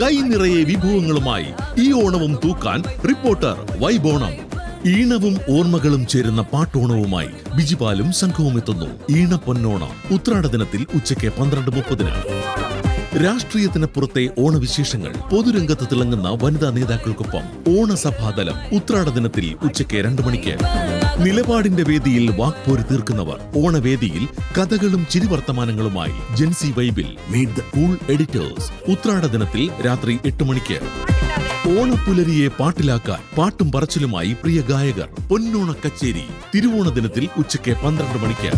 കൈ നിറയെ വിഭവങ്ങളുമായി ഈ ഓണവും തൂക്കാൻ റിപ്പോർട്ടർ വൈബോണം. ഈണവും ഓർമ്മകളും ചേരുന്ന പാട്ടോണവുമായി ബിജിപാലും സംഘവും എത്തുന്നു. ഈണ പൊന്നോണം ഉത്രാട ദിനത്തിൽ ഉച്ചയ്ക്ക് 12:30. രാഷ്ട്രീയത്തിന് പുറത്തെ ഓണവിശേഷങ്ങൾ, പൊതുരംഗത്ത് തിളങ്ങുന്ന വനിതാ നേതാക്കൾക്കൊപ്പം ഓണസഭാതലം ഉത്രാട ദിനത്തിൽ ഉച്ചയ്ക്ക് 2 മണിക്ക്. നിലപാടിന്റെ വേദിയിൽ വാക്പോര് തീർക്കുന്നവർ ഓണവേദിയിൽ കഥകളും ചിരിവർത്തമാനങ്ങളുമായി ജെൻസി വൈബിൽ മീറ്റ് ദ കൂൾ എഡിറ്റേഴ്സ് ഉത്രാട ദിനത്തിൽ രാത്രി 8 മണിക്ക്. ഓണപ്പുലരിയെ പാട്ടിലാക്കാൻ പാട്ടും പറച്ചിലുമായി പ്രിയ ഗായകർ പൊന്നോണ കച്ചേരി തിരുവോണ ദിനത്തിൽ ഉച്ചയ്ക്ക് 12 മണിക്ക്.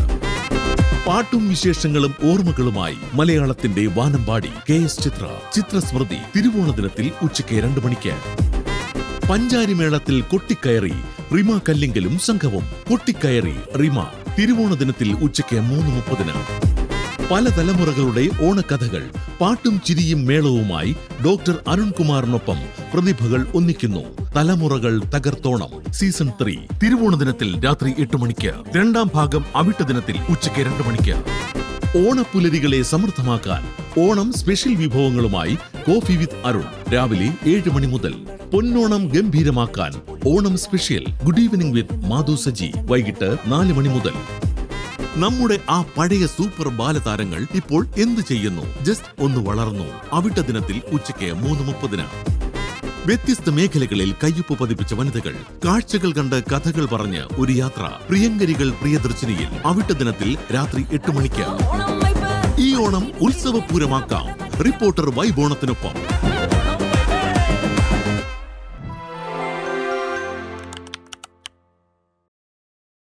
പാട്ടും വിശേഷങ്ങളും ഓർമ്മകളുമായി മലയാളത്തിന്റെ വാനമ്പാടി KS ചിത്രസ്മൃതി തിരുവോണ ദിനത്തിൽ ഉച്ചയ്ക്ക് 2 മണിക്ക്. പഞ്ചാരിമേളത്തിൽ കൊട്ടിക്കയറി റിമ കല്ലിങ്കലും സംഘവും. കൊട്ടിക്കയറി റിമ തിരുവോണ ദിനത്തിൽ ഉച്ചയ്ക്ക് 3:30. പല തലമുറകളുടെ ഓണക്കഥകൾ, പാട്ടും ചിരിയും മേളവുമായി ഡോക്ടർ അരുൺകുമാറിനൊപ്പം പ്രതിഭകൾ ഒന്നിക്കുന്നു. തലമുറകൾ തകർത്തോണം സീസൺ 3 തിരുവോണ ദിനത്തിൽ രാത്രി 8 മണിക്ക്. 2ാം ഭാഗം അവിട്ട ദിനത്തിൽ ഉച്ചയ്ക്ക് 2 മണിക്ക്. ഓണപ്പുലരികളെ സമൃദ്ധമാക്കാൻ ഓണം സ്പെഷ്യൽ വിഭവങ്ങളുമായി കോഫി വിത്ത് അരുൺ രാവിലെ 7 മണി മുതൽ. പൊന്നോണം ഗംഭീരമാക്കാൻ Onam special good evening with Madhu Saji വൈകിട്ട് 4 മണി മുതൽ. നമ്മുടെ ആ പഴയ സൂപ്പർ ബാലതാരങ്ങൾ ഇപ്പോൾ എന്ത് ചെയ്യുന്നു? ജസ്റ്റ് ഒന്ന് വളർന്നു. അവിട്ട ദിനത്തിൽ ഉച്ചയ്ക്ക് 3:30. വ്യത്യസ്ത മേഖലകളിൽ കയ്യൊപ്പ് പതിപ്പിച്ച വനിതകൾ, കാഴ്ചകൾ കണ്ട് കഥകൾ പറഞ്ഞ് ഒരു യാത്ര. പ്രിയങ്കരികൾ പ്രിയദർശിനിയിൽ അവിട്ട ദിനത്തിൽ രാത്രി 8 മണിക്ക്. ഈ ഓണം ഉത്സവപൂരമാക്കാം റിപ്പോർട്ടർ വൈബോണത്തിനൊപ്പം.